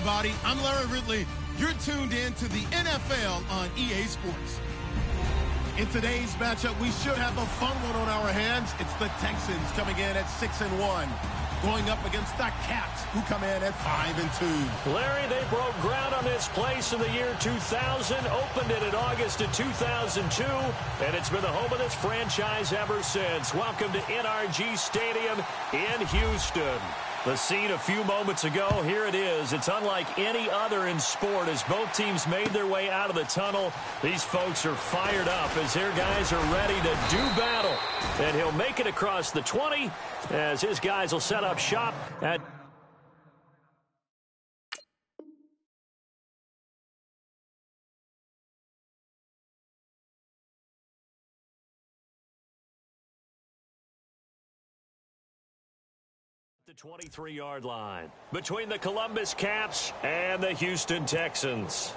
everybody. I'm Larry Ridley. You're tuned in to the NFL on EA Sports. In today's matchup, we should have a fun one on our hands. It's the Texans coming in at 6-1, going up against the Cats, who come in at 5-2. Larry, they broke ground on this place in the year 2000, opened it in August of 2002, and it's been the home of this franchise ever since. Welcome to NRG Stadium in Houston. The scene a few moments ago, here it is. It's unlike any other in sport as both teams made their way out of the tunnel. These folks are fired up as their guys are ready to do battle. And he'll make it across the 20 as his guys will set up shop at the 23-yard line between the Columbus Caps and the Houston Texans.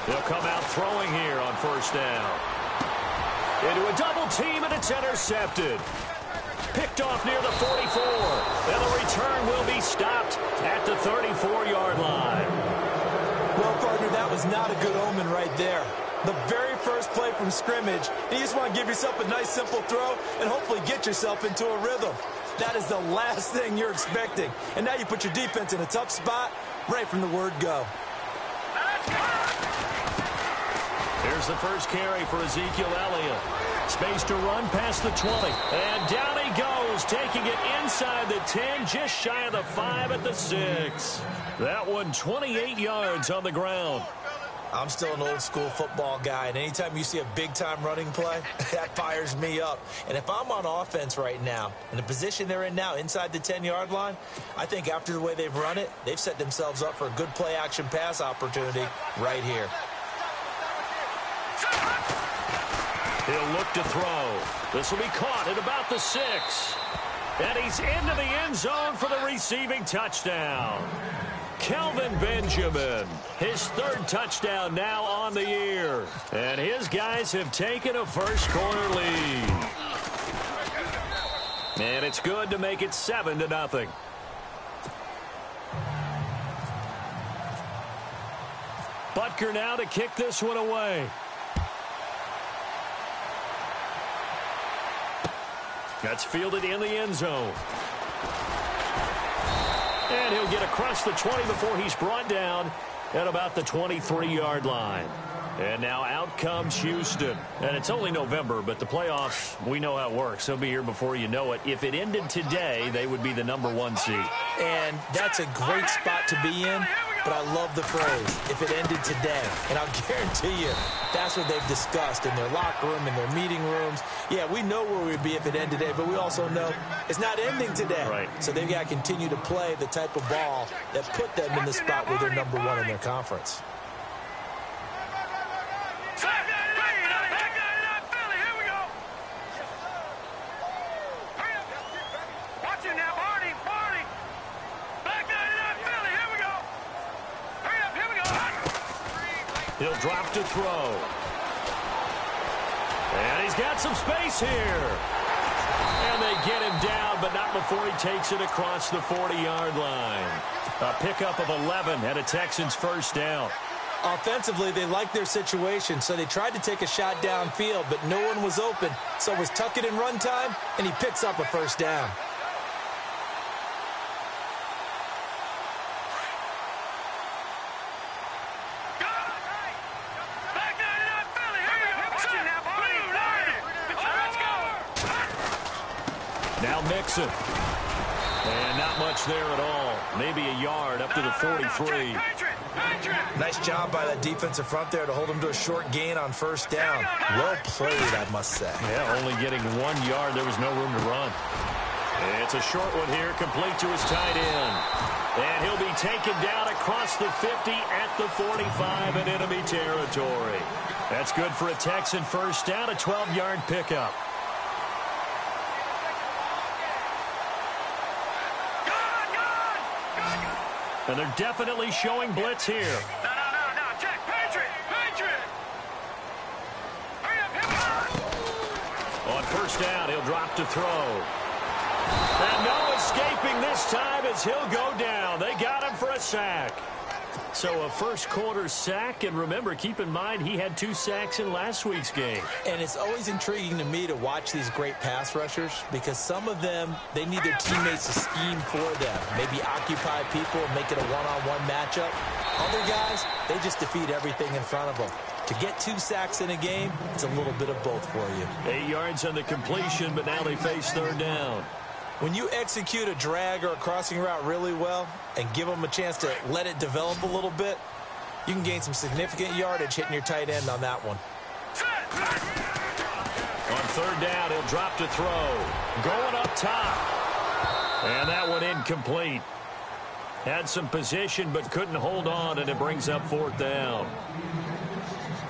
They'll come out throwing here on first down. Into a double team, and it's intercepted. Picked off near the 44. And the return will be stopped at the 34-yard line. Well, partner, that was not a good omen right there. The very first play from scrimmage, you just want to give yourself a nice, simple throw and hopefully get yourself into a rhythm. That is the last thing you're expecting. And now you put your defense in a tough spot right from the word go. Here's the first carry for Ezekiel Elliott. Space to run past the 20. And down he goes, taking it inside the 10, just shy of the 5 at the 6. That one 28 yards on the ground. I'm still an old-school football guy, and anytime you see a big-time running play, that fires me up. And if I'm on offense right now, in the position they're in now, inside the 10-yard line, I think after the way they've run it, they've set themselves up for a good play-action pass opportunity right here. He'll look to throw. This will be caught at about the 6. And he's into the end zone for the receiving touchdown. Kelvin Benjamin, his third touchdown now on the year. And his guys have taken a first-quarter lead. And it's good to make it 7-0. Butker now to kick this one away. That's fielded in the end zone. And he'll get across the 20 before he's brought down at about the 23-yard line. And now out comes Houston. And it's only November, but the playoffs, we know how it works. They'll be here before you know it. If it ended today, they would be the #1 seed. And that's a great spot to be in. But I love the phrase, if it ended today. And I'll guarantee you, that's what they've discussed in their locker room, in their meeting rooms. Yeah, we know where we'd be if it ended today, but we also know it's not ending today. Right. So they've got to continue to play the type of ball that put them in the spot where they're #1 in their conference. He'll drop to throw. And he's got some space here. And they get him down, but not before he takes it across the 40-yard line. A pickup of 11 and a Texans first down. Offensively, they liked their situation, so they tried to take a shot downfield, but no one was open. So it was tuck it in run time, and he picks up a first down. Now Mixon. And not much there at all. Maybe a yard up to the 43. Nice job by that defensive front there to hold him to a short gain on first down. Well played, I must say. Yeah, only getting 1 yard. There was no room to run. It's a short one here, complete to his tight end. And he'll be taken down across the 50 at the 45 in enemy territory. That's good for a Texan first down, a 12-yard pickup. And they're definitely showing blitz here. No. Check. Patriot. Hurry up. On first down, he'll drop to throw. And no escaping this time as he'll go down. They got him for a sack. So a first quarter sack, and remember, keep in mind, he had 2 sacks in last week's game. And it's always intriguing to me to watch these great pass rushers because some of them, they need their teammates to scheme for them. Maybe occupy people and make it a one-on-one matchup. Other guys, they just defeat everything in front of them. To get 2 sacks in a game, it's a little bit of both for you. 8 yards on the completion, but now they face third down. When you execute a drag or a crossing route really well and give them a chance to let it develop a little bit, you can gain some significant yardage hitting your tight end on that one. On third down, he'll drop to throw. Going up top. And that one incomplete. Had some position but couldn't hold on, and it brings up fourth down.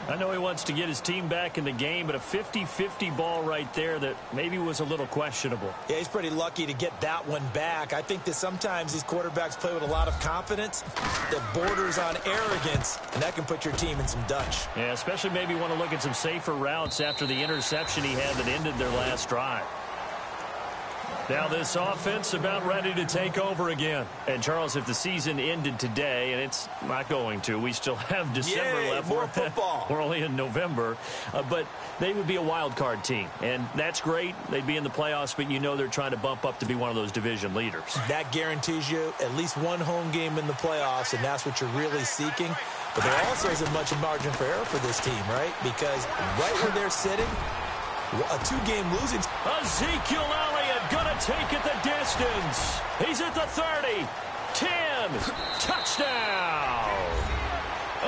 I know he wants to get his team back in the game, but a 50-50 ball right there that maybe was a little questionable. Yeah, he's pretty lucky to get that one back. I think that sometimes these quarterbacks play with a lot of confidence that borders on arrogance, and that can put your team in some Dutch. Yeah, especially maybe want to look at some safer routes after the interception he had that ended their last drive. Now this offense about ready to take over again. And, Charles, if the season ended today, and it's not going to, we still have December left. More football. We're only in November. But they would be a wild card team. And that's great. They'd be in the playoffs, but you know they're trying to bump up to be one of those division leaders. That guarantees you at least one home game in the playoffs, and that's what you're really seeking. But there also isn't much margin for error for this team, right? Because right where they're sitting, a 2-game losing. Ezekiel Elliott going to take it the distance. He's at the 30, 10, touchdown.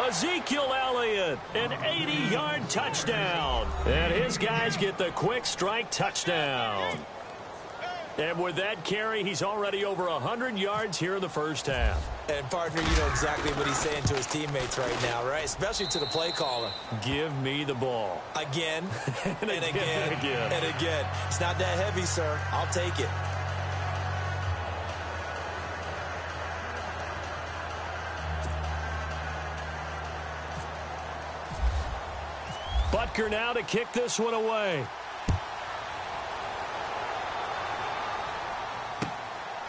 Ezekiel Elliott, an 80-yard touchdown. And his guys get the quick strike touchdown. And with that carry, he's already over 100 yards here in the first half. And, partner, you know exactly what he's saying to his teammates right now, right? Especially to the play caller. Give me the ball. Again, and again, again. and again. It's not that heavy, sir. I'll take it. Butker now to kick this one away.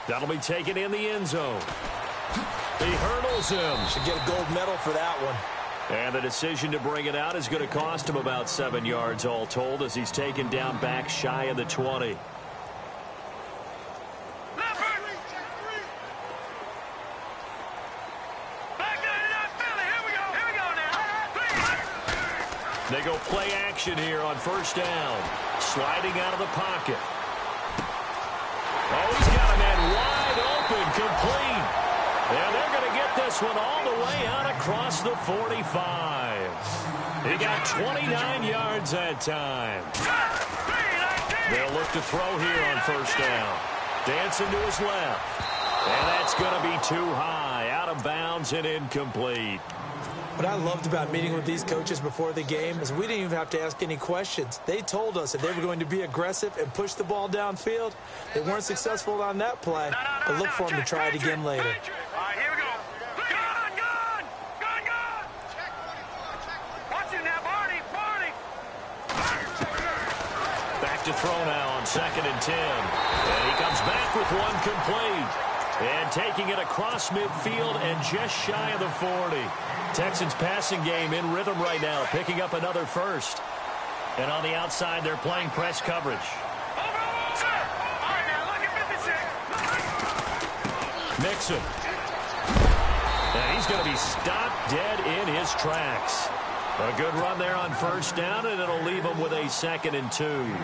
That'll be taken in the end zone. He hurdles him. Should get a gold medal for that one. And the decision to bring it out is going to cost him about 7 yards all told as he's taken down back shy of the 20. They go play action here on first down. Sliding out of the pocket. Oh, he's got a man wide open, complete. And they're going to get this one all the way out across the 45. He got 29 yards that time. They'll look to throw here on first down. Dancing to his left. And that's going to be too high. Out of bounds and incomplete. What I loved about meeting with these coaches before the game is we didn't even have to ask any questions. They told us that they were going to be aggressive and push the ball downfield. They weren't successful on that play, but look for them to try it again later. All right, here we go. Gun! Watch it now, Barney. Back to throw now on 2nd and 10. And he comes back with one complete. And taking it across midfield and just shy of the 40. Texans passing game in rhythm right now, picking up another first. And on the outside, they're playing press coverage. Mixon. And he's going to be stopped dead in his tracks. A good run there on first down, and it'll leave him with a 2nd and 2.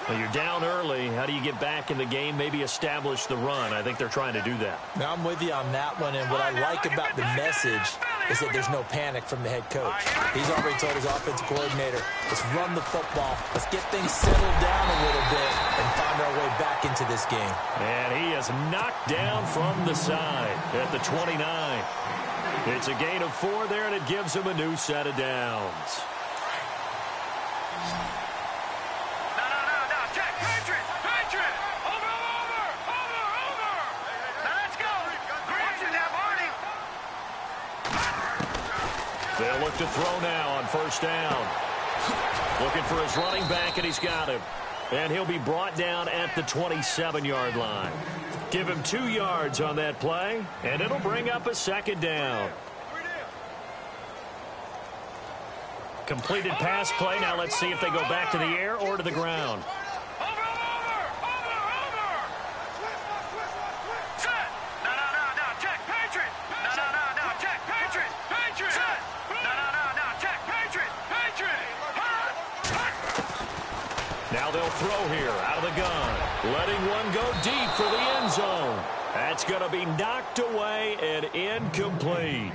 Well, you're down early. How do you get back in the game? Maybe establish the run. I think they're trying to do that. Now, I'm with you on that one, and what I like about the message is that there's no panic from the head coach. He's already told his offensive coordinator, let's run the football. Let's get things settled down a little bit and find our way back into this game. And he is knocked down from the side at the 29. It's a gain of 4 there, and it gives him a new set of downs. Over. Now let's go. Watch it now, They'll look to throw now on first down. Looking for his running back, and he's got him. And he'll be brought down at the 27-yard line. Give him 2 yards on that play, and it'll bring up a second down. Completed pass play. Now let's see if they go back to the air or to the ground. Now they'll throw here out of the gun. Letting one go deep for the end zone. That's going to be knocked away and incomplete.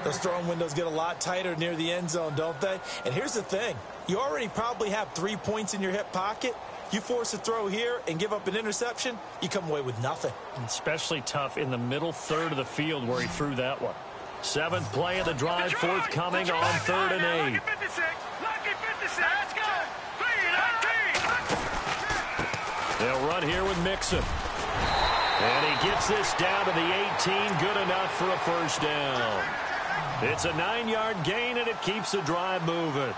Those throwing windows get a lot tighter near the end zone, don't they? And here's the thing. You already probably have 3 points in your hip pocket. You force a throw here and give up an interception, you come away with nothing. Especially tough in the middle third of the field where he threw that one. 7th play of the drive forthcoming on 3rd and 8. They'll run here with Mixon. And he gets this down to the 18. Good enough for a first down. It's a 9-yard gain, and it keeps the drive moving.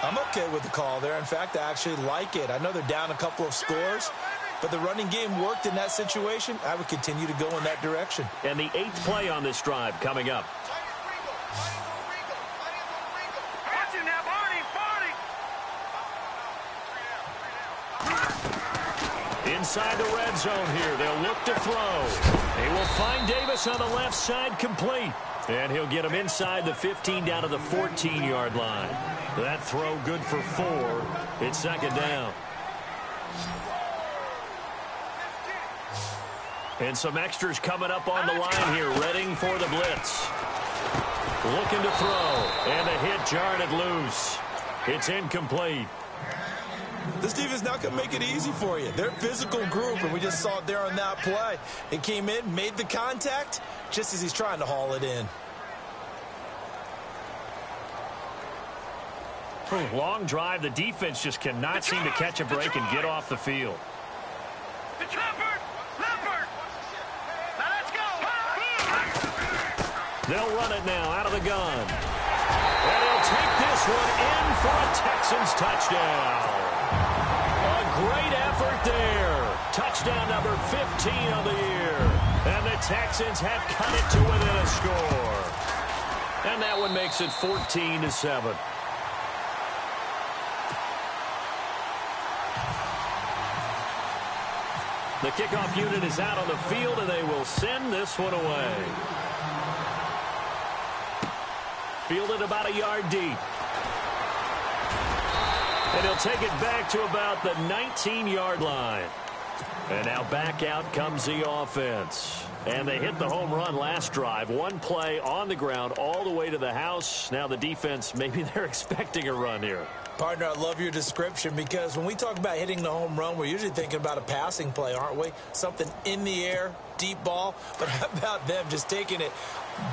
I'm okay with the call there. In fact, I actually like it. I know they're down a couple of scores, but the running game worked in that situation. I would continue to go in that direction. And the 8th play on this drive coming up. Inside the red zone here. They'll look to throw. They will find Davis on the left side, complete. And he'll get him inside the 15 down to the 14-yard line. That throw good for 4. It's second down. And some extras coming up on the line here, readying for the blitz. Looking to throw. And a hit jarred it loose. It's incomplete. This defense not going to make it easy for you. They're a physical group, and we just saw it there on that play. It came in, made the contact, just as he's trying to haul it in. Long drive. The defense just cannot seem to catch a break and get off the field. They'll run it now out of the gun. And he'll take this one in for a Texans touchdown. A great effort there. Touchdown number 15 of the year. And the Texans have cut it to within a score. And that one makes it 14-7. The kickoff unit is out on the field, and they will send this one away. Fielded about a yard deep. And he'll take it back to about the 19-yard line. And now back out comes the offense. And they hit the home run last drive. One play on the ground all the way to the house. Now the defense, maybe they're expecting a run here. Partner, I love your description, because when we talk about hitting the home run, we're usually thinking about a passing play, aren't we? Something in the air, deep ball. But how about them just taking it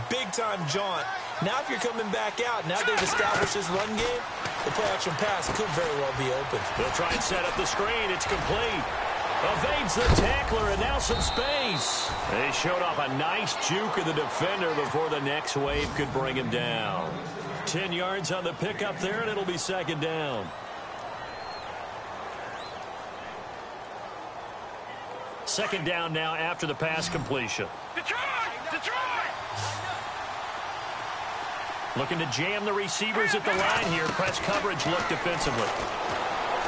big-time jaunt? Now if you're coming back out, now they've established this run game, the play-action pass could very well be open. They'll try and set up the screen. It's complete. Evades the tackler, and now some space. They showed off a nice juke of the defender before the next wave could bring him down. 10 yards on the pickup there, and it'll be second down. Second down now after the pass completion. Detroit! Looking to jam the receivers at the line here. Press coverage look defensively.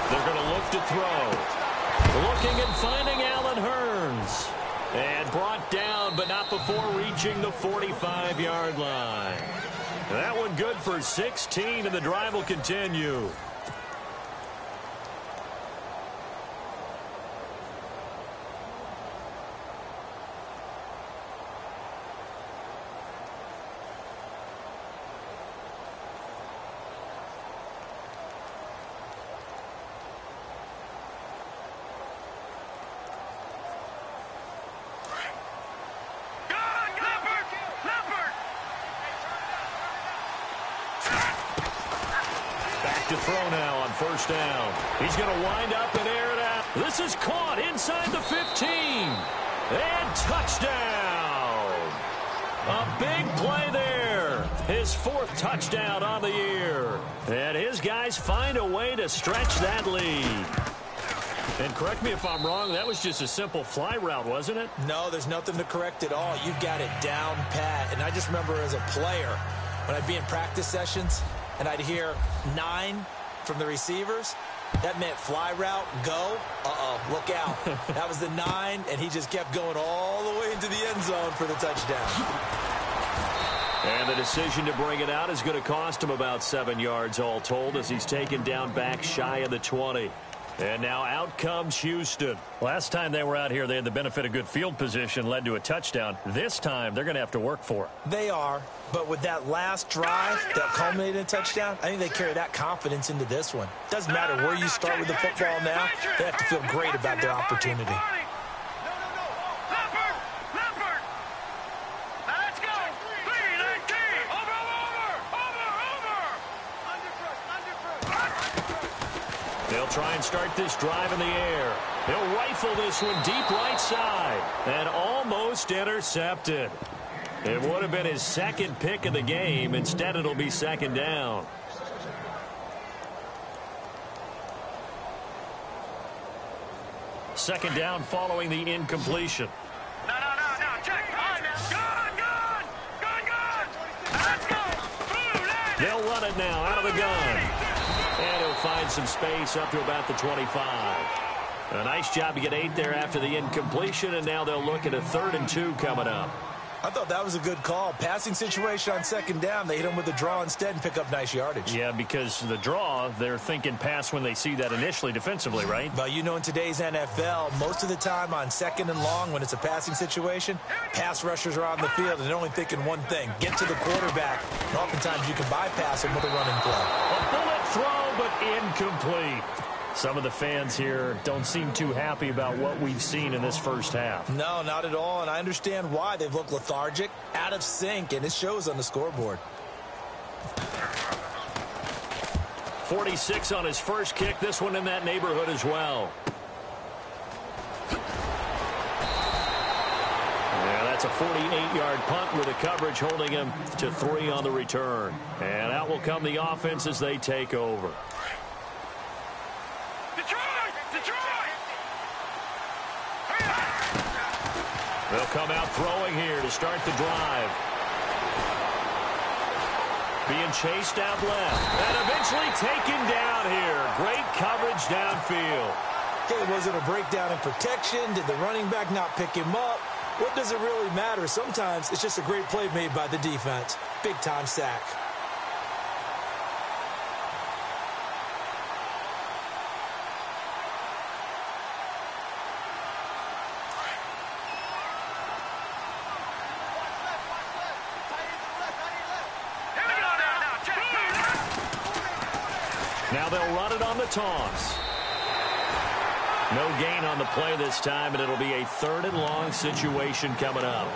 They're going to look to throw. Looking and finding Allen Hurns. And brought down, but not before reaching the 45-yard line. That one good for 16, and the drive will continue. To throw now on first down. He's going to wind up and air it out. This is caught inside the 15. And touchdown. A big play there. His his 4th touchdown on the year. And his guys find a way to stretch that lead. And correct me if I'm wrong, that was just a simple fly route, wasn't it? No, there's nothing to correct at all. You've got it down pat. And I just remember as a player, when I'd be in practice sessions and I'd hear 9 from the receivers, that meant fly route, go, look out. That was the 9, and he just kept going all the way into the end zone for the touchdown. And the decision to bring it out is going to cost him about 7 yards all told as he's taken down back shy of the 20. And now out comes Houston. Last time they were out here, they had the benefit of good field position, led to a touchdown. This time, they're going to have to work for it. They are, but with that last drive that culminated in a touchdown, I think they carry that confidence into this one. Doesn't matter where you start with the football now, they have to feel great about their opportunity. They'll try and start this drive in the air. He'll rifle this one deep right side and almost intercepted. It would have been his 2nd pick of the game. Instead, it'll be 2nd down. Second down following the incompletion. No, check. Gun. Let's go. They'll run it now out of the gun. And he'll find some space up to about the 25. A nice job to get 8 there after the incompletion, and now they'll look at a 3rd and 2 coming up. I thought that was a good call. Passing situation on 2nd down, they hit him with a draw instead and pick up nice yardage. Yeah, because the draw, they're thinking pass when they see that initially defensively, right? But you know, in today's NFL, most of the time on 2nd and long, when it's a passing situation, pass rushers are on the field and they're only thinking one thing, get to the quarterback. And oftentimes you can bypass him with a running play. A bullet throw, but incomplete. Some of the fans here don't seem too happy about what we've seen in this first half. No, not at all, and I understand why. They've looked lethargic, out of sync, and it shows on the scoreboard. 46 on his first kick. This one in that neighborhood as well. Yeah, that's a 48-yard punt with the coverage holding him to 3 on the return. And out will come the offense as they take over. They'll come out throwing here to start the drive. Being chased out left. And eventually taken down here. Great coverage downfield. Okay, was it a breakdown in protection? Did the running back not pick him up? What does it really matter? Sometimes it's just a great play made by the defense. Big-time sack. Now they'll run it on the toss. No gain on the play this time, and it'll be a 3rd and long situation coming up.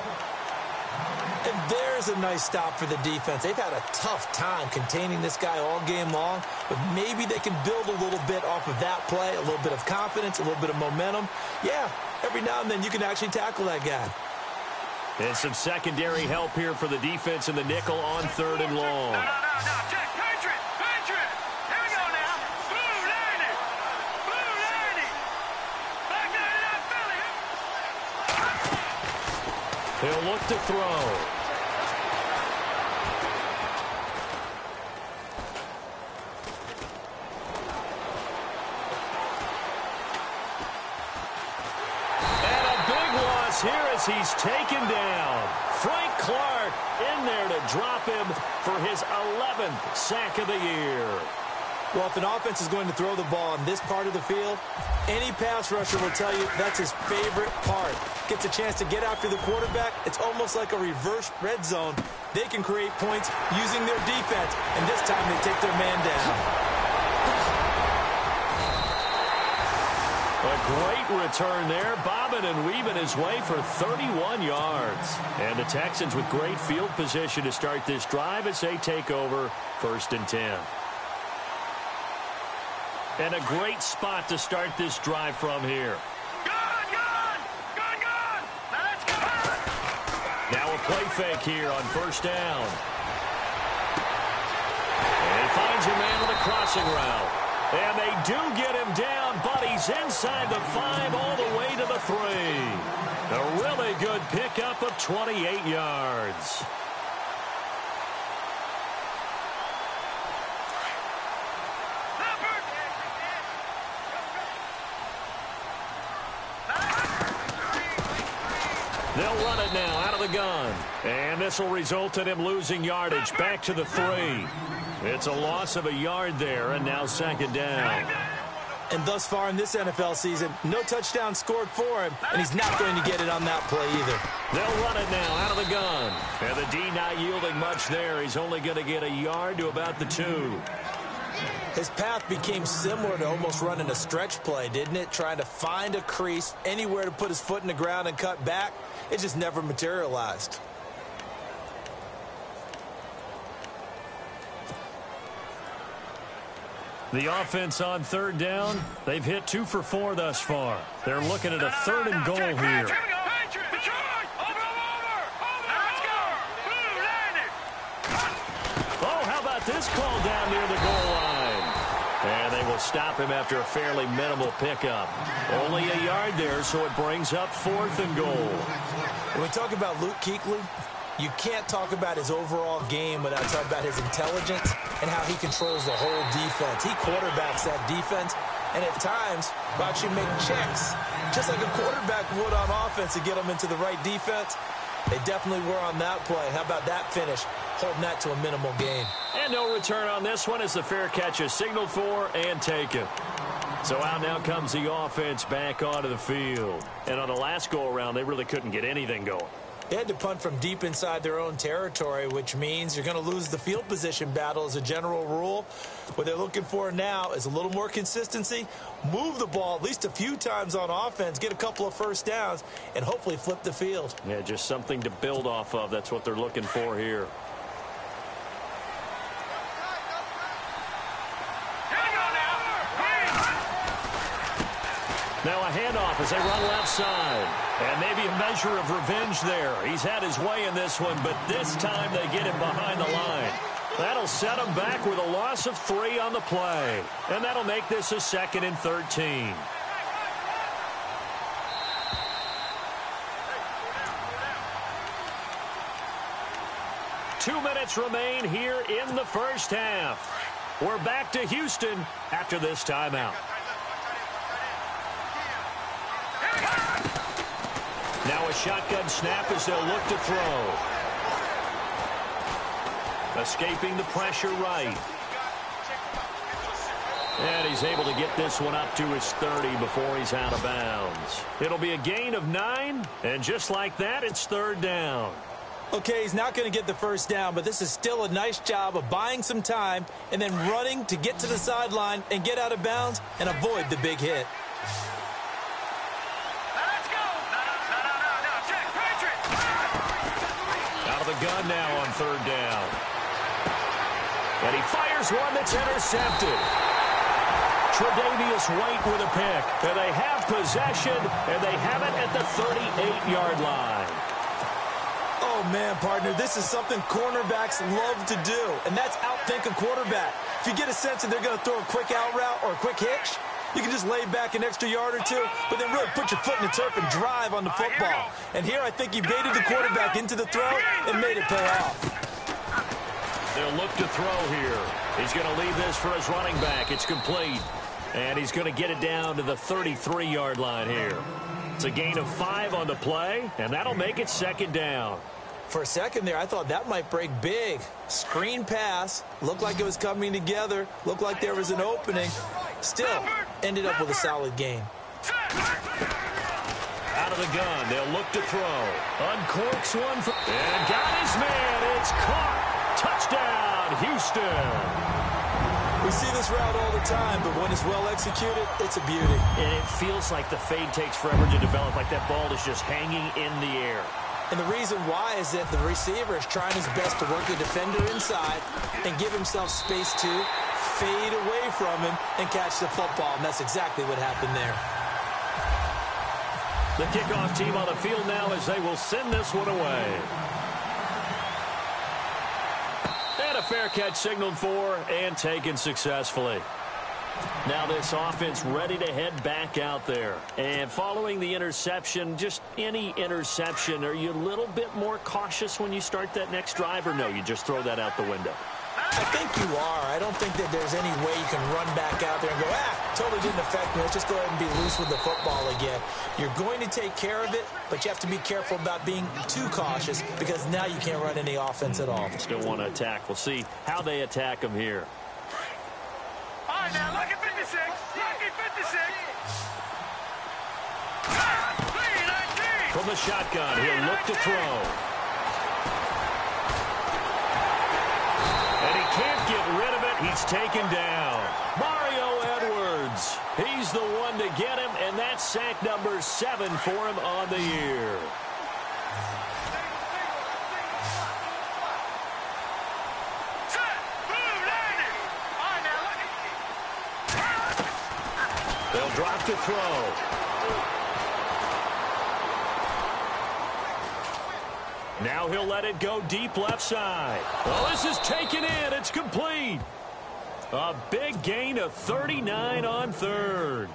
And there's a nice stop for the defense. They've had a tough time containing this guy all game long, but maybe they can build a little bit off of that play, a little bit of confidence, a little bit of momentum. Yeah, every now and then you can actually tackle that guy. And some secondary help here for the defense in the nickel on 3rd and long. No, check. Patriot. Here we go now. Blue 90. Back 99 Philly. He'll look to throw. And a big loss here as he's taken down. Frank Clark in there to drop him for his 11th sack of the year. Well, if an offense is going to throw the ball on this part of the field, any pass rusher will tell you that's his favorite part. Gets a chance to get after the quarterback. It's almost like a reverse red zone. They can create points using their defense, and this time they take their man down. A great return there, bobbing and weaving his way for 31 yards. And the Texans with great field position to start this drive as they take over 1st and 10. And a great spot to start this drive from here. Gun! Let's go! Now a play fake here on 1st down. finds a man on the crossing route. And they do get him down, but he's inside the 5 all the way to the 3. A really good pickup of 28 yards. They'll run it now out of the gun. And this will result in him losing yardage back to the 3. It's a loss of a yard there, and now 2nd down. And thus far in this NFL season, no touchdown scored for him, and he's not going to get it on that play either. They'll run it now out of the gun. And the D not yielding much there. He's only going to get a yard to about the 2. His path became similar to almost running a stretch play, didn't it? Trying to find a crease, anywhere to put his foot in the ground and cut back. It just never materialized. The offense on 3rd down, they've hit 2 for 4 thus far. They're looking at a 3rd and goal here. Oh, how about this call down near the goal line? And they will stop him after a fairly minimal pickup. Only a yard there, so it brings up 4th and goal. When we talk about Luke Kuechly, you can't talk about his overall game without talking about his intelligence and how he controls the whole defense. He quarterbacks that defense, and at times will actually make checks, just like a quarterback would on offense to get them into the right defense. They definitely were on that play. How about that finish, holding that to a minimal gain? And no return on this one as the fair catch is signaled for and taken. So out now comes the offense back onto the field. And on the last go-around, they really couldn't get anything going. They had to punt from deep inside their own territory, which means you're going to lose the field position battle as a general rule. What they're looking for now is a little more consistency, move the ball at least a few times on offense, get a couple of first downs, and hopefully flip the field. Yeah, just something to build off of. That's what they're looking for here. Now a handoff as they run left side. And maybe a measure of revenge there. He's had his way in this one, but this time they get him behind the line. That'll set him back with a loss of 3 on the play. And that'll make this a 2nd and 13. Two minutes remain here in the first half. We're back to Houston after this timeout. Now a shotgun snap as they'll look to throw. Escaping the pressure right. And he's able to get this one up to his 30 before he's out of bounds. It'll be a gain of 9, and just like that, it's 3rd down. Okay, he's not going to get the first down, but this is still a nice job of buying some time and then running to get to the sideline and get out of bounds and avoid the big hit. The gun now on 3rd down. And he fires one that's intercepted. Tre'Davious White with a pick. And they have possession, and they have it at the 38-yard line. Oh, man, partner, this is something cornerbacks love to do, and that's outthink a quarterback. If you get a sense that they're going to throw a quick out route or a quick hitch, you can just lay back an extra yard or 2, but then really put your foot in the turf and drive on the football. And here I think he baited the quarterback into the throw and made it pay off. They'll look to throw here. He's going to leave this for his running back. It's complete. And he's going to get it down to the 33-yard line here. It's a gain of 5 on the play, and that'll make it 2nd down. For a second there, I thought that might break big. Screen pass. Looked like it was coming together. Looked like there was an opening. Still, ended up with a solid gain. Out of the gun, they'll look to throw. Uncorks one, and got his man. It's caught. Touchdown, Houston. We see this route all the time, but when it's well executed, it's a beauty. And it feels like the fade takes forever to develop, like that ball is just hanging in the air. And the reason why is that the receiver is trying his best to work the defender inside and give himself space to fade away from him and catch the football, and that's exactly what happened there. The kickoff team on the field now as they will send this one away. And a fair catch signaled for and taken successfully. Now this offense ready to head back out there. And following the interception, just any interception, are you a little bit more cautious when you start that next drive, or no, you just throw that out the window? I think you are. I don't think that there's any way you can run back out there and go, totally didn't affect me. Let's just go ahead and be loose with the football again. You're going to take care of it, but you have to be careful about being too cautious because now you can't run any offense at all. Still want to attack. We'll see how they attack them here. All right, now, lucky 56. Lucky 56. From the shotgun, he'll look to throw. And he can't get rid of it. He's taken down. Mario Edwards. He's the one to get him, and that's sack number 7 for him on the year. They'll drop to throw. Now he'll let it go deep left side. Oh, this is taken in. It's complete. A big gain of 39 on third.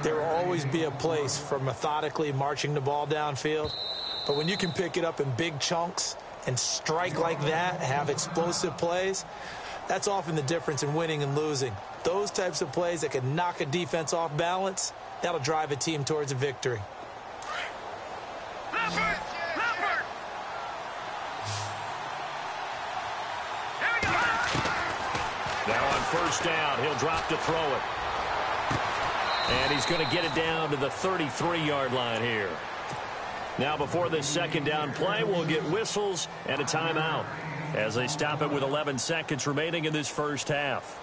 There will always be a place for methodically marching the ball downfield. But when you can pick it up in big chunks and strike like that, have explosive plays, that's often the difference in winning and losing. Those types of plays that can knock a defense off balance, that'll drive a team towards a victory. Now on first down, he'll drop to throw it. And he's going to get it down to the 33-yard line here. Now before this second down play, we'll get whistles and a timeout as they stop it with 11 seconds remaining in this first half.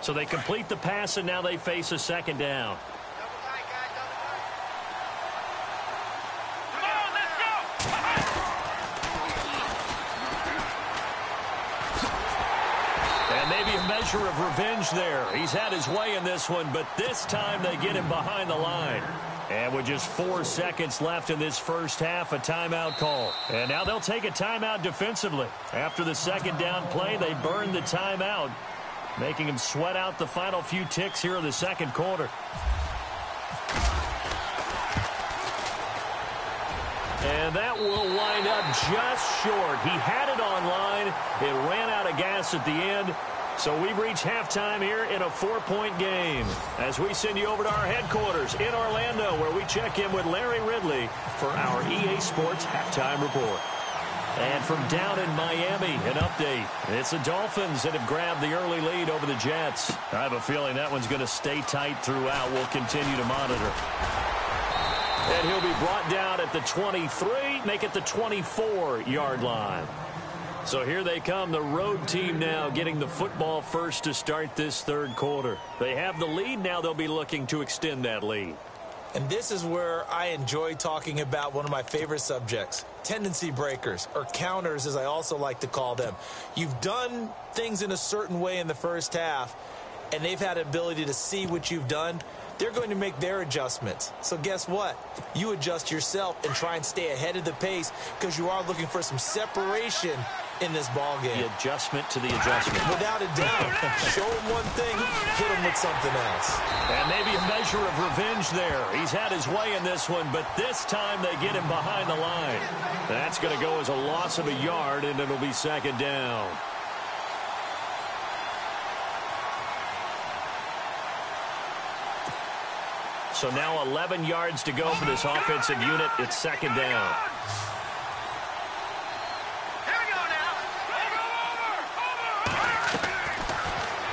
So they complete the pass, and now they face a second down. And maybe a measure of revenge there. He's had his way in this one, but this time they get him behind the line. And with just 4 seconds left in this first half, a timeout call. And now they'll take a timeout defensively. After the second down play, they burn the timeout, making him sweat out the final few ticks here in the second quarter. And that will wind up just short. He had it on line. It ran out of gas at the end. So we've reached halftime here in a 4-point game as we send you over to our headquarters in Orlando, where we check in with Larry Ridley for our EA Sports Halftime Report. And from down in Miami, an update. It's the Dolphins that have grabbed the early lead over the Jets. I have a feeling that one's going to stay tight throughout. We'll continue to monitor. And he'll be brought down at the 23, make it the 24-yard line. So here they come, the road team now getting the football first to start this third quarter. They have the lead. Now they'll be looking to extend that lead. And this is where I enjoy talking about one of my favorite subjects, tendency breakers, or counters as I also like to call them. You've done things in a certain way in the first half, and they've had an ability to see what you've done. They're going to make their adjustments. So guess what? You adjust yourself and try and stay ahead of the pace because you are looking for some separation in this ball game. The adjustment to the adjustment. Without a doubt. Show him one thing, hit him with something else. And maybe a measure of revenge there. He's had his way in this one, but this time they get him behind the line. That's going to go as a loss of a yard, and it'll be second down. So now 11 yards to go for this offensive unit. It's second down.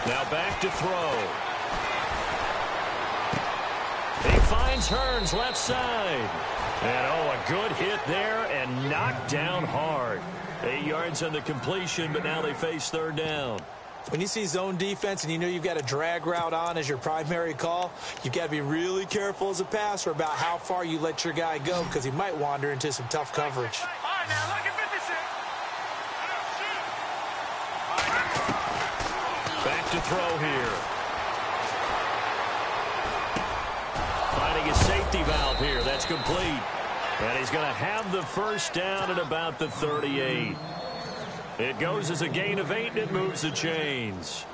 Now back to throw. He finds Hearns left side. And a good hit there and knocked down hard. 8 yards on the completion, but now they face third down. When you see zone defense and you know you've got a drag route on as your primary call, you've got to be really careful as a passer about how far you let your guy go because he might wander into some tough coverage. Back to throw here. Finding a safety valve here. That's complete. And he's going to have the first down at about the 38. It goes as a gain of 8, and it moves the chains.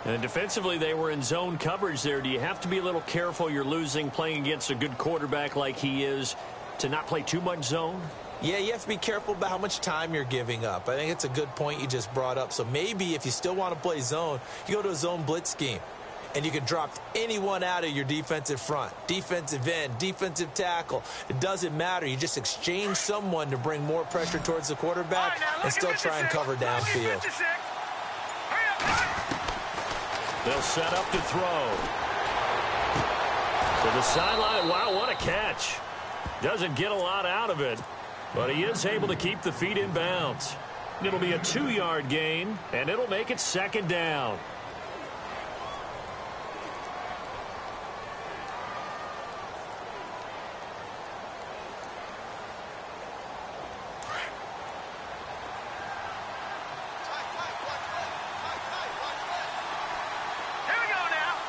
And defensively, they were in zone coverage there. Do you have to be a little careful? You're losing playing against a good quarterback like he is to not play too much zone? Yeah, you have to be careful about how much time you're giving up. I think it's a good point you just brought up. So maybe if you still want to play zone, you go to a zone blitz scheme. And you can drop anyone out of your defensive front, defensive end, defensive tackle. It doesn't matter. You just exchange someone to bring more pressure towards the quarterback and still try and cover downfield. They'll set up to throw. To the sideline. Wow, what a catch. Doesn't get a lot out of it, but he is able to keep the feet in bounds. It'll be a 2-yard gain, and it'll make it second down.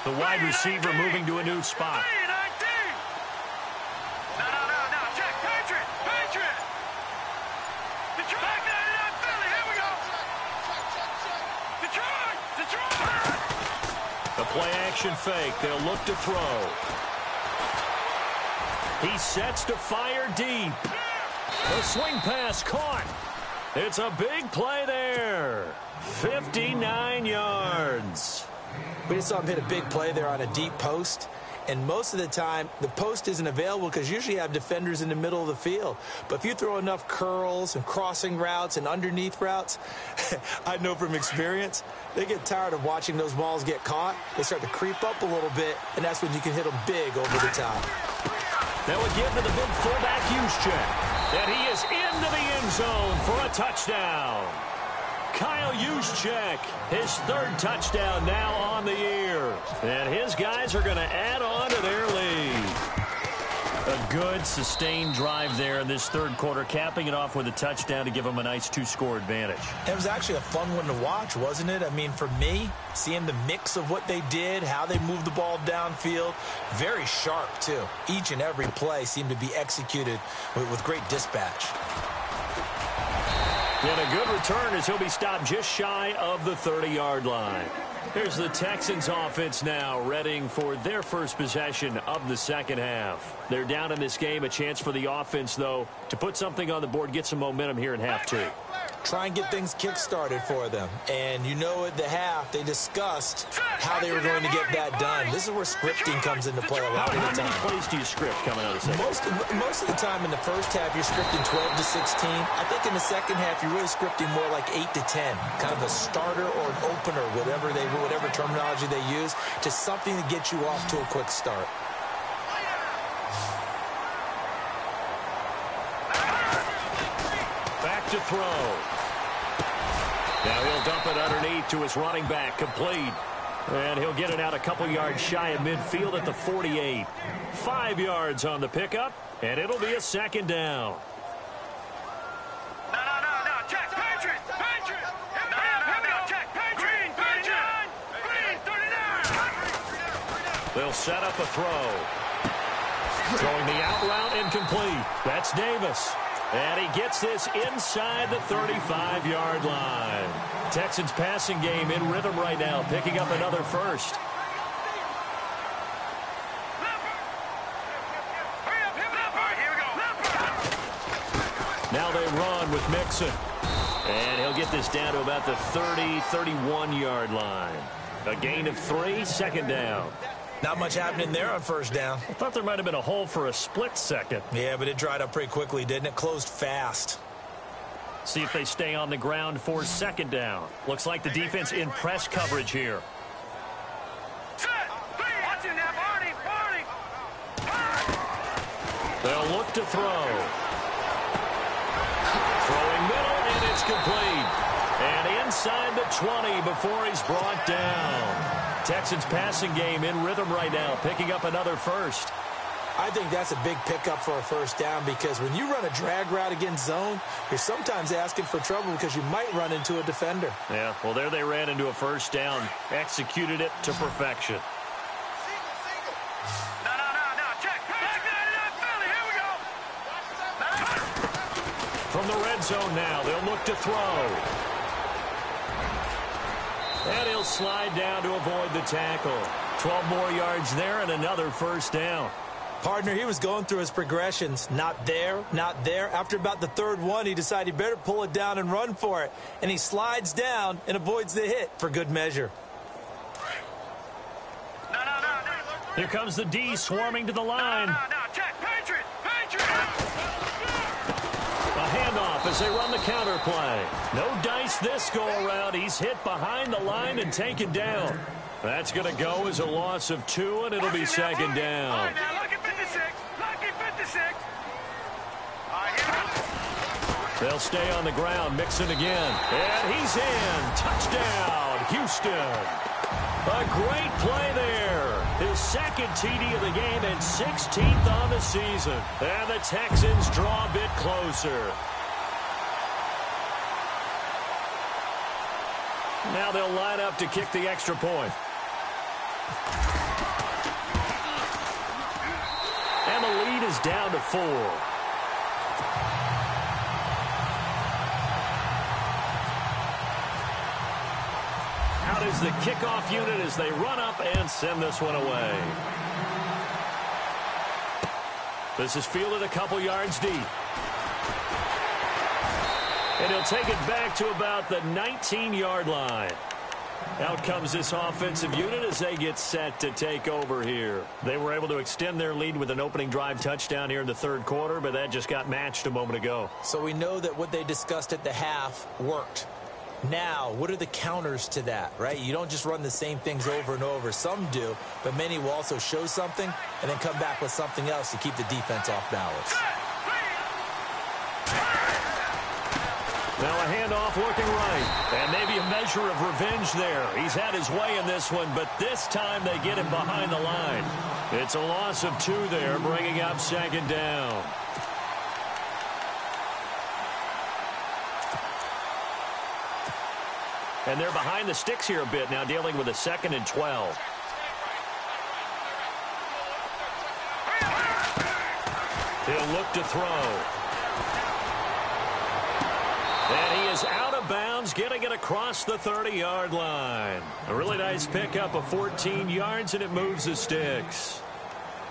The wide receiver moving to a new spot. No, check, Patriot. Detroit, Philly, here we go. Detroit. The play action fake. They'll look to throw. He sets to fire deep. The swing pass caught. It's a big play there. 59 yards. We just saw him hit a big play there on a deep post. And most of the time, the post isn't available because usually you have defenders in the middle of the field. But if you throw enough curls and crossing routes and underneath routes, I know from experience, they get tired of watching those balls get caught. They start to creep up a little bit, and that's when you can hit them big over the top. That would give to the big fullback Juszczyk. And he is into the end zone for a touchdown. Kyle Juszczyk, his third touchdown now on the year. And his guys are going to add on to their lead. A good, sustained drive there in this third quarter, capping it off with a touchdown to give them a nice 2-score advantage. It was actually a fun one to watch, wasn't it? I mean, for me, seeing the mix of what they did, how they moved the ball downfield, very sharp, too. Each and every play seemed to be executed with great dispatch. And a good return as he'll be stopped just shy of the 30-yard line. Here's the Texans offense now, readying for their first possession of the second half. They're down in this game. A chance for the offense, though, to put something on the board, get some momentum here in half 2. Try and get things kick-started for them. And you know at the half, they discussed how they were going to get that done. This is where scripting comes into play a lot of the time. How many plays do you script coming out of the second? Most of the time in the first half, you're scripting 12 to 16. I think in the second half, you're really scripting more like 8 to 10. Kind of a starter or an opener, whatever terminology they use, just something to get you off to a quick start. Back to throw. Now he'll dump it underneath to his running back, complete. And he'll get it out a couple yards shy of midfield at the 48. 5 yards on the pickup, and it'll be a second down. No, check, Patriot. Check, Patriot. Green, 39. They'll set up a throw. Throwing the out route incomplete. That's Davis. And he gets this inside the 35-yard line. Texans passing game in rhythm right now, picking up another first. Now they run with Mixon. And he'll get this down to about the 31-yard line. A gain of 3, second down. Not much happening there on first down. I thought there might have been a hole for a split second. Yeah, but it dried up pretty quickly, didn't it? Closed fast. See if they stay on the ground for second down. Looks like the defense in press coverage here. They'll look to throw. Throwing middle, and it's complete. And inside the 20 before he's brought down. Texans passing game in rhythm right now, picking up another first. I think that's a big pickup for a first down because when you run a drag route against zone, you're sometimes asking for trouble because you might run into a defender. Yeah, well, there they ran into a first down, executed it to perfection. No, check, Philly, here we go. from the red zone now. They'll look to throw. And he'll slide down to avoid the tackle. 12 more yards there and another first down. Partner, he was going through his progressions. Not there, not there. After about the third one, he decided he better pull it down and run for it. And he slides down and avoids the hit for good measure. Here comes the D swarming to the line. Check. Patriot. A handoff as they run the counter play. No dice this go around. He's hit behind the line and taken down. That's going to go as a loss of 2, and it'll be second down. They'll stay on the ground, mixing again. And he's in. Touchdown, Houston. A great play there. His second TD of the game and 16th on the season. And the Texans draw a bit closer. Now they'll line up to kick the extra point. And the lead is down to 4. Out is the kickoff unit as they run up and send this one away. This is fielded a couple yards deep. And he'll take it back to about the 19-yard line. Out comes this offensive unit as they get set to take over here. They were able to extend their lead with an opening drive touchdown here in the third quarter, but that just got matched a moment ago. So we know that what they discussed at the half worked. Now, what are the counters to that, right? You don't just run the same things over and over. Some do, but many will also show something and then come back with something else to keep the defense off balance. Now a handoff looking right. And maybe a measure of revenge there. He's had his way in this one, but this time they get him behind the line. It's a loss of 2 there, bringing up second down. And they're behind the sticks here a bit now, dealing with a 2nd and 12. He'll look to throw. And he is out of bounds, getting it across the 30-yard line. A really nice pickup of 14 yards, and it moves the sticks.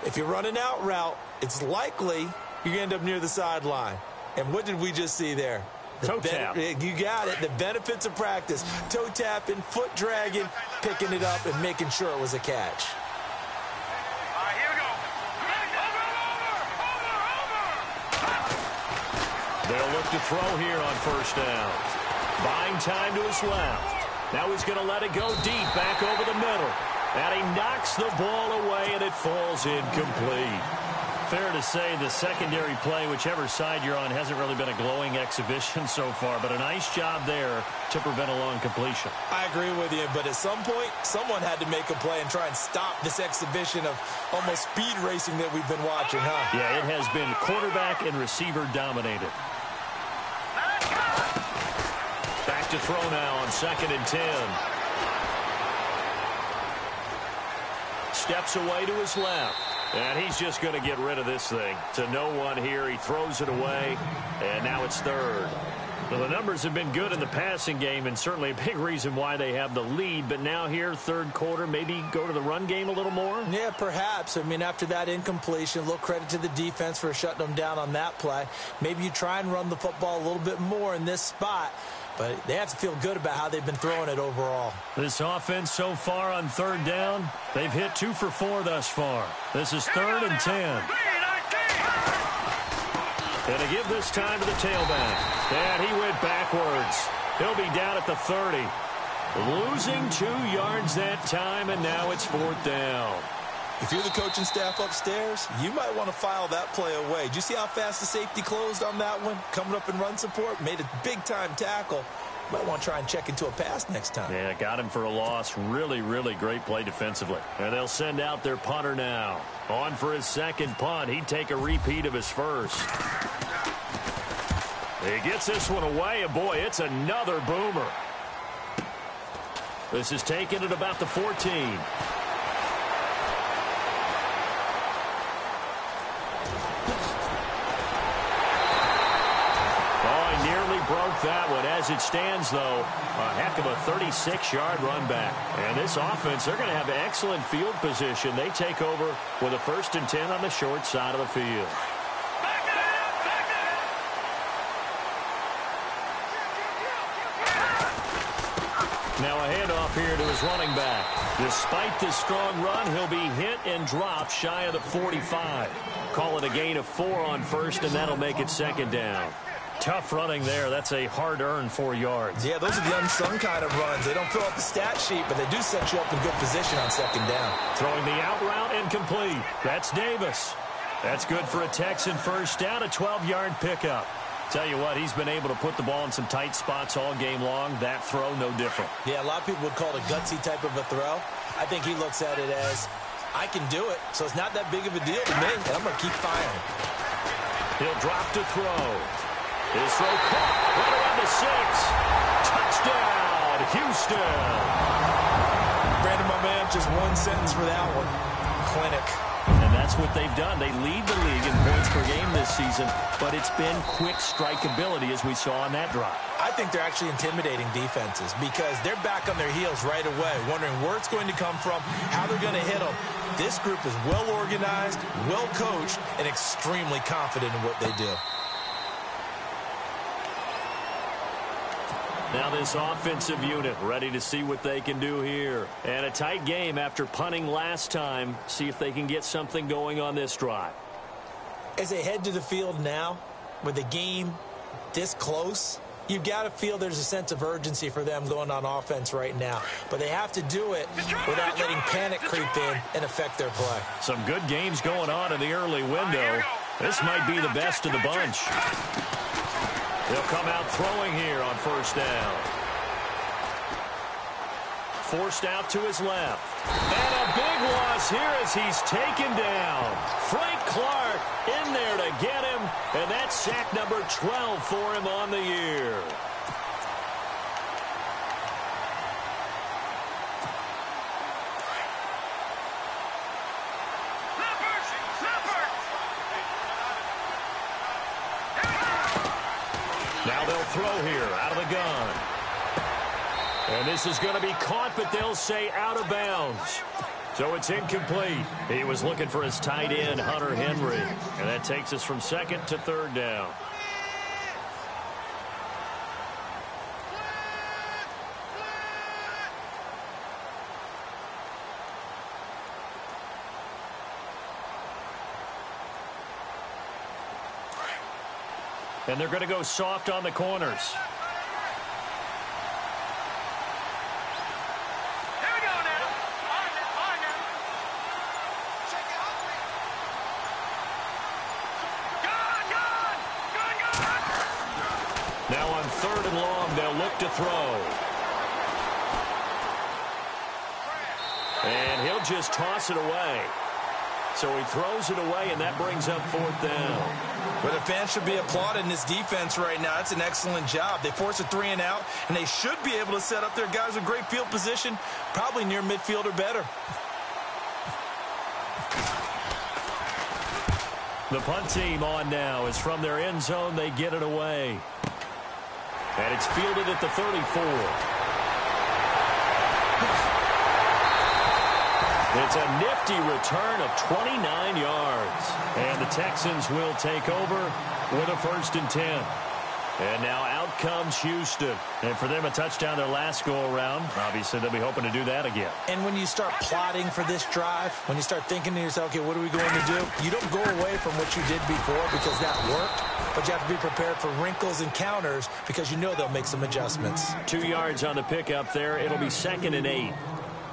If you run an out route, it's likely you end up near the sideline. And what did we just see there? Toe tap. You got it. The benefits of practice. Toe tapping, foot dragging, picking it up, and making sure it was a catch. All right, here we go. They'll look to throw here on first down. Buying time to his left. Now he's going to let it go deep, back over the middle. And he knocks the ball away, and it falls incomplete. Fair to say the secondary play, whichever side you're on, hasn't really been a glowing exhibition so far, but a nice job there to prevent a long completion. I agree with you, but at some point, someone had to make a play and try and stop this exhibition of almost speed racing that we've been watching, huh? Yeah, it has been quarterback and receiver dominated. Back to throw now on 2nd and 10. Steps away to his left. And he's just going to get rid of this thing. To no one here. He throws it away. And now it's 3rd. Well, the numbers have been good in the passing game, and certainly a big reason why they have the lead. But now here, third quarter, maybe go to the run game a little more? Yeah, perhaps. I mean, after that incompletion, a little credit to the defense for shutting them down on that play. Maybe you try and run the football a little bit more in this spot. But they have to feel good about how they've been throwing it overall. This offense so far on 3rd down, they've hit 2 for 4 thus far. This is 3rd and 10. And to give this time to the tailback. And he went backwards. He'll be down at the 30. Losing 2 yards that time, and now it's 4th down. If you're the coaching staff upstairs, you might want to file that play away. Did you see how fast the safety closed on that one? Coming up in run support, made a big-time tackle. Might want to try and check into a pass next time. Yeah, got him for a loss. Really, really great play defensively. And they'll send out their punter now. On for his 2nd punt. He'd take a repeat of his first. He gets this one away, and boy, it's another boomer. This is taken at about the 14. like that one. As it stands, though, a heck of a 36-yard run back. And this offense, they're going to have excellent field position. They take over with a 1st and 10 on the short side of the field. Now a handoff here to his running back. Despite this strong run, he'll be hit and dropped shy of the 45. Call it a gain of 4 on 1st, and that'll make it 2nd down. Tough running there. That's a hard-earned 4 yards. Yeah, those are the unsung kind of runs. They don't fill up the stat sheet, but they do set you up in good position on 2nd down. Throwing the out route incomplete. That's Davis. That's good for a Texan 1st down, a 12-yard pickup. Tell you what, he's been able to put the ball in some tight spots all game long. That throw, no different. Yeah, a lot of people would call it a gutsy type of a throw. I think he looks at it as, I can do it, so it's not that big of a deal to me, and I'm going to keep firing. He'll drop to throw. His throw caught right around the 6. Touchdown, Houston. Brandon, my man, just one sentence for that one. Clinic. And that's what they've done. They lead the league in points per game this season, but it's been quick strike ability as we saw on that drive. I think they're actually intimidating defenses because they're back on their heels right away, wondering where it's going to come from, how they're going to hit them. This group is well organized, well coached, and extremely confident in what they do. Now this offensive unit ready to see what they can do here. And a tight game after punting last time. See if they can get something going on this drive. As they head to the field now, with the game this close, you've got to feel there's a sense of urgency for them going on offense right now. But they have to do it without letting panic creep in and affect their play. Some good games going on in the early window. This might be the best of the bunch. He'll come out throwing here on 1st down. Forced out to his left. And a big loss here as he's taken down. Frank Clark in there to get him, and that's sack number 12 for him on the year. Now they'll throw here out of the gun. And this is going to be caught, but they'll say out of bounds. So it's incomplete. He was looking for his tight end, Hunter Henry. And that takes us from 2nd to 3rd down. And they're going to go soft on the corners. Here we go now. On now. Gone. Now on 3rd and long, they'll look to throw. And he'll just toss it away. So he throws it away, and that brings up 4th down. But the fans should be applauding this defense right now. That's an excellent job. They force a 3 and out, and they should be able to set up their guys with great field position, probably near midfield or better. The punt team on now is from their end zone. They get it away. And it's fielded at the 34. It's a nifty return of 29 yards. And the Texans will take over with a 1st and 10. And now out comes Houston. And for them, a touchdown their last go-around. Obviously, they'll be hoping to do that again. And when you start plotting for this drive, when you start thinking to yourself, okay, what are we going to do? You don't go away from what you did before because that worked. But you have to be prepared for wrinkles and counters because you know they'll make some adjustments. 2 yards on the pickup there. It'll be 2nd and 8.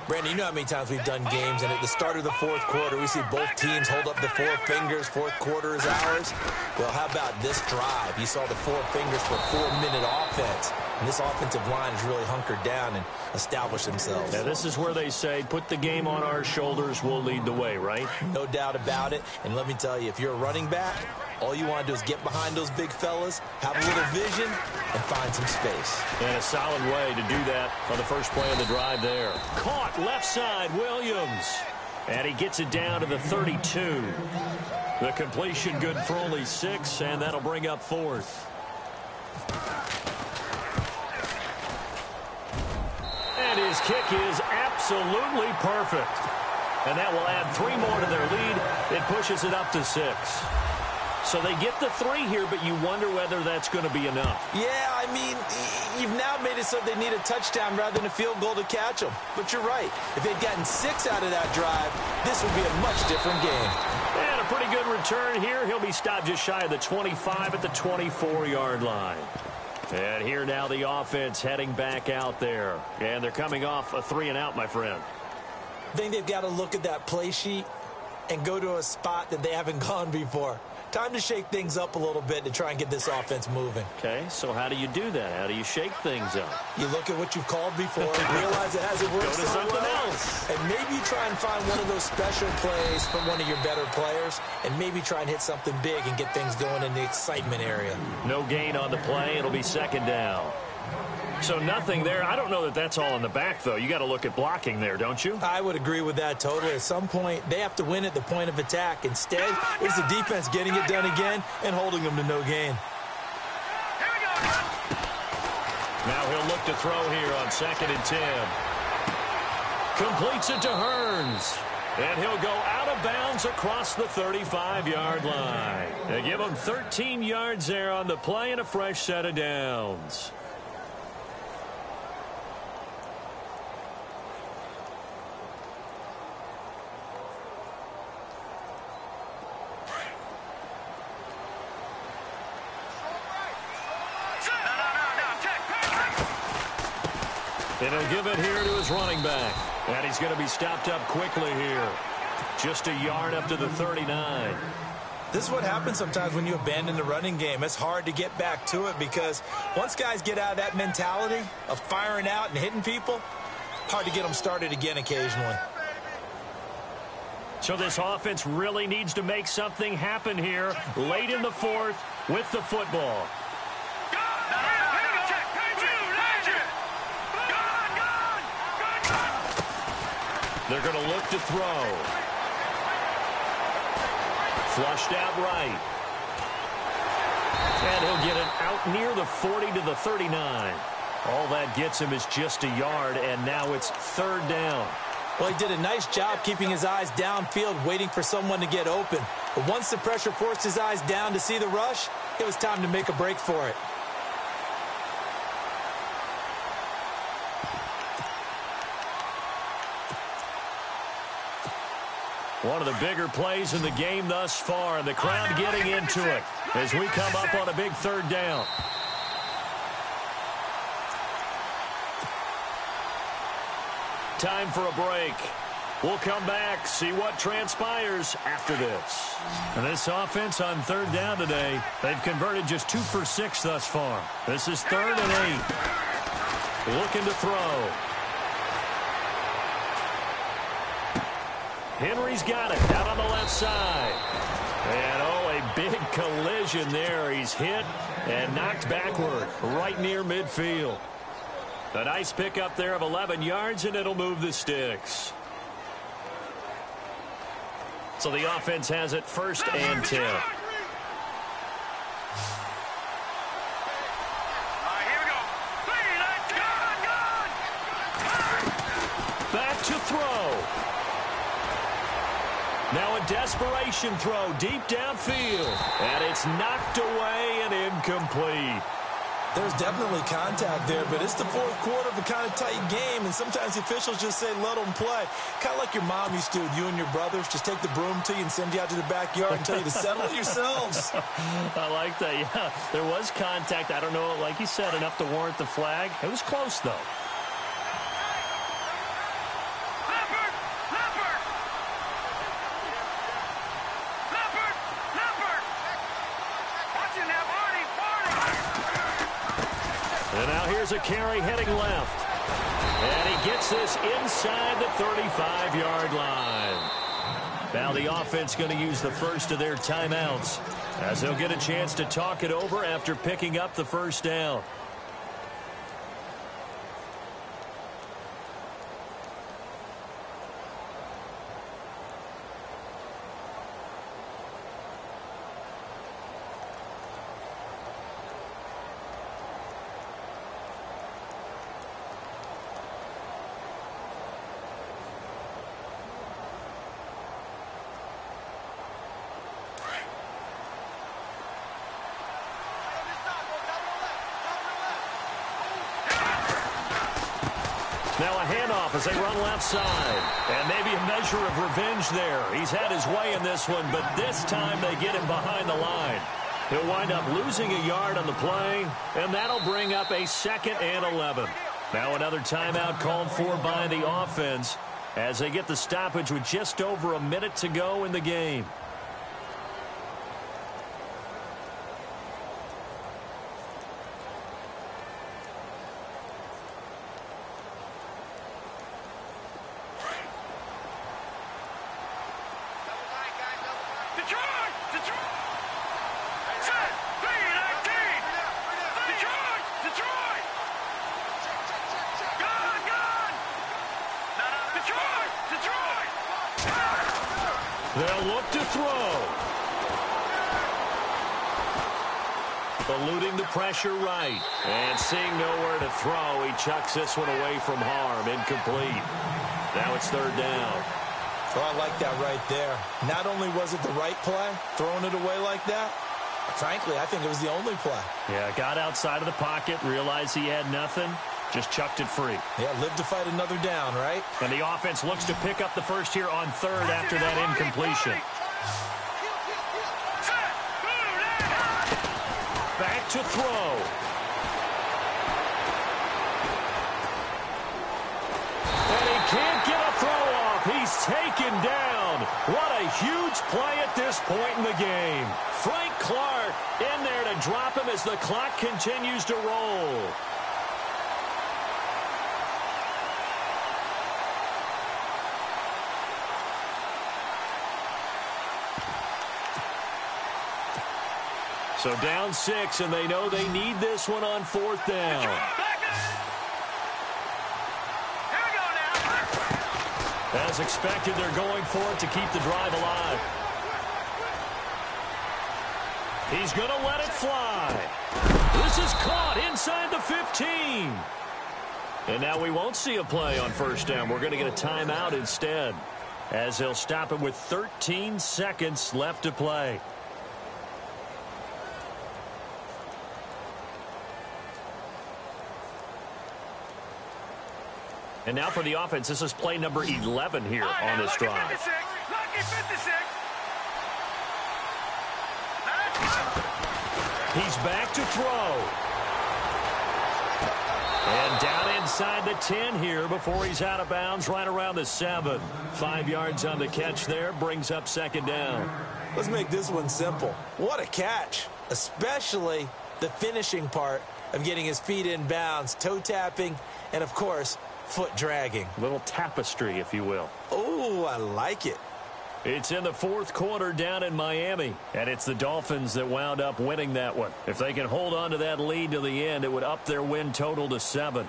Brandon, you know how many times we've done games, and at the start of the 4th quarter, we see both teams hold up the 4 fingers. 4th quarter is ours. Well, how about this drive? You saw the 4 fingers for 4-minute offense, and this offensive line has really hunkered down and established themselves. Now, this is where they say, put the game on our shoulders, we'll lead the way, right? No doubt about it, and let me tell you, if you're a running back, all you want to do is get behind those big fellas, have a little vision, and find some space. And a solid way to do that on the first play of the drive there. Caught left side, Williams. And he gets it down to the 32. The completion good for only 6, and that'll bring up 4th. his kick is absolutely perfect. And that will add 3 more to their lead. It pushes it up to 6. So they get the 3 here, but you wonder whether that's going to be enough. Yeah, I mean, you've now made it so they need a touchdown rather than a field goal to catch them. But you're right. If they'd gotten 6 out of that drive, this would be a much different game. And a pretty good return here. He'll be stopped just shy of the 25 at the 24-yard line. And here now the offense heading back out there. And they're coming off a 3-and-out, my friend. I think they've got to look at that play sheet and go to a spot that they haven't gone before. Time to shake things up a little bit to try and get this offense moving. Okay, so how do you do that? How do you shake things up? You look at what you've called before, realize it hasn't worked Go to so something well, else. and maybe try and find one of those special plays from one of your better players, and maybe try and hit something big and get things going in the excitement area. No gain on the play. It'll be 2nd down. So nothing there. I don't know that that's all in the back, though. You got to look at blocking there, don't you? I would agree with that totally. At some point, they have to win at the point of attack. Instead, it's the defense getting it done again and holding them to no gain. Here we go. Now he'll look to throw here on 2nd and 10. Completes it to Hearns. And he'll go out of bounds across the 35-yard line. They give him 13 yards there on the play and a fresh set of downs. And he'll give it here to his running back. And he's going to be stopped up quickly here. Just a yard up to the 39. This is what happens sometimes when you abandon the running game. It's hard to get back to it because once guys get out of that mentality of firing out and hitting people, hard to get them started again occasionally. So this offense really needs to make something happen here late in the 4th with the football. They're going to look to throw. Flushed out right. And he'll get it out near the 40 to the 39. All that gets him is just a yard, and now it's 3rd down. Well, he did a nice job keeping his eyes downfield, waiting for someone to get open. But once the pressure forced his eyes down to see the rush, it was time to make a break for it. One of the bigger plays in the game thus far, and the crowd getting into it as we come up on a big 3rd down. Time for a break. We'll come back, see what transpires after this. And this offense on 3rd down today, they've converted just 2 for 6 thus far. This is 3rd and 8. Looking to throw. Henry's got it out on the left side. And, a big collision there. He's hit and knocked backward right near midfield. A nice pickup there of 11 yards, and it'll move the sticks. So the offense has it 1st and 10. All right, here we go. Back to throw. Now a desperation throw deep downfield. And it's knocked away and incomplete. There's definitely contact there, but it's the 4th quarter of a kind of tight game, and sometimes the officials just say, let them play. Kind of like your mom used to with you and your brothers. Just take the broom to you and send you out to the backyard and tell you to settle it yourselves. I like that, yeah. There was contact. I don't know, like you said, enough to warrant the flag. It was close, though. And now here's a carry heading left. And he gets this inside the 35-yard line. Now the offense going to use the first of their timeouts as they'll get a chance to talk it over after picking up the 1st down. Now a handoff as they run left side. And maybe a measure of revenge there. He's had his way in this one, but this time they get him behind the line. He'll wind up losing a yard on the play, and that'll bring up a 2nd and 11. Now another timeout called for by the offense as they get the stoppage with just over a minute to go in the game. They'll look to throw. Eluding the pressure right. And seeing nowhere to throw, he chucks this one away from harm. Incomplete. Now it's 3rd down. Oh, I like that right there. Not only was it the right play, throwing it away like that, frankly, I think it was the only play. Yeah, got outside of the pocket, realized he had nothing, just chucked it free. Yeah, live to fight another down, right? And the offense looks to pick up the first here on 3rd after that incompletion. Back to throw. And he can't get a throw off. He's taken down. What a huge play at this point in the game. Frank Clark in there to drop him as the clock continues to roll. So down 6, and they know they need this one on 4th down. As expected, they're going for it to keep the drive alive. He's going to let it fly. This is caught inside the 15. And now we won't see a play on 1st down. We're going to get a timeout instead, as they'll stop it with 13 seconds left to play. And now for the offense, this is play number 11 here on this drive. He's back to throw. And down inside the 10 here before he's out of bounds, right around the 7. 5 yards on the catch there, brings up 2nd down. Let's make this one simple. What a catch, especially the finishing part of getting his feet in bounds, toe tapping, and of course, foot dragging. Little tapestry, if you will. Oh, I like it. It's in the 4th quarter down in Miami, and it's the Dolphins that wound up winning that one. If they can hold on to that lead to the end, it would up their win total to 7.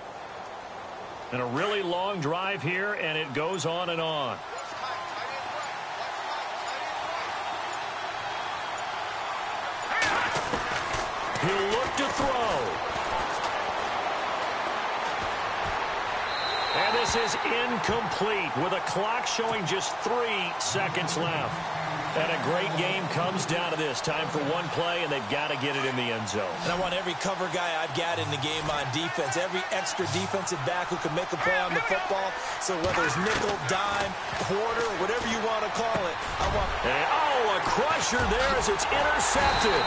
And a really long drive here, and it goes on and on. He'll look to throw. And this is incomplete with a clock showing just 3 seconds left. And a great game comes down to this. Time for one play, and they've got to get it in the end zone. And I want every cover guy I've got in the game on defense, every extra defensive back who can make a play on the football. So whether it's nickel, dime, quarter, whatever you want to call it, I want... And, a crusher there as it's intercepted.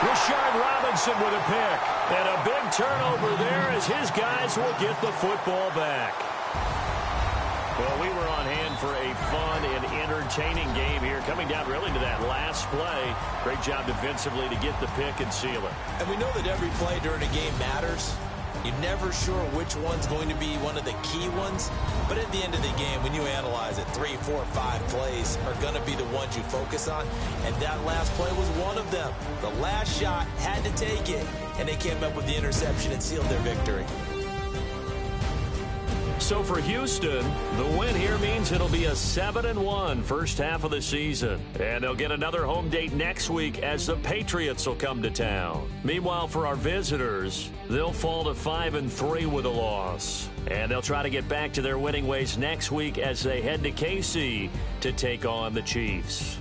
Rashard Robinson with a pick. And a big turnover there as his guys will get the football back. Well, we were on hand for a fun and entertaining game here, coming down really to that last play. Great job defensively to get the pick and seal it. And we know that every play during a game matters. You're never sure which one's going to be one of the key ones. But at the end of the game, when you analyze it, 3, 4, 5 plays are going to be the ones you focus on. And that last play was one of them. The last shot had to take it, and they came up with the interception and sealed their victory. So for Houston, the win here means it'll be a 7-1 first half of the season. And they'll get another home date next week as the Patriots will come to town. Meanwhile, for our visitors, they'll fall to 5-3 with a loss. And they'll try to get back to their winning ways next week as they head to KC to take on the Chiefs.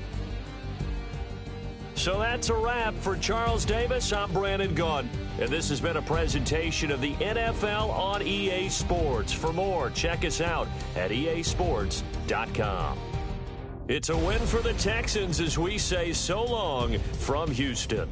So that's a wrap. For Charles Davis, I'm Brandon Gaudin. And this has been a presentation of the NFL on EA Sports. For more, check us out at easports.com. It's a win for the Texans as we say so long from Houston.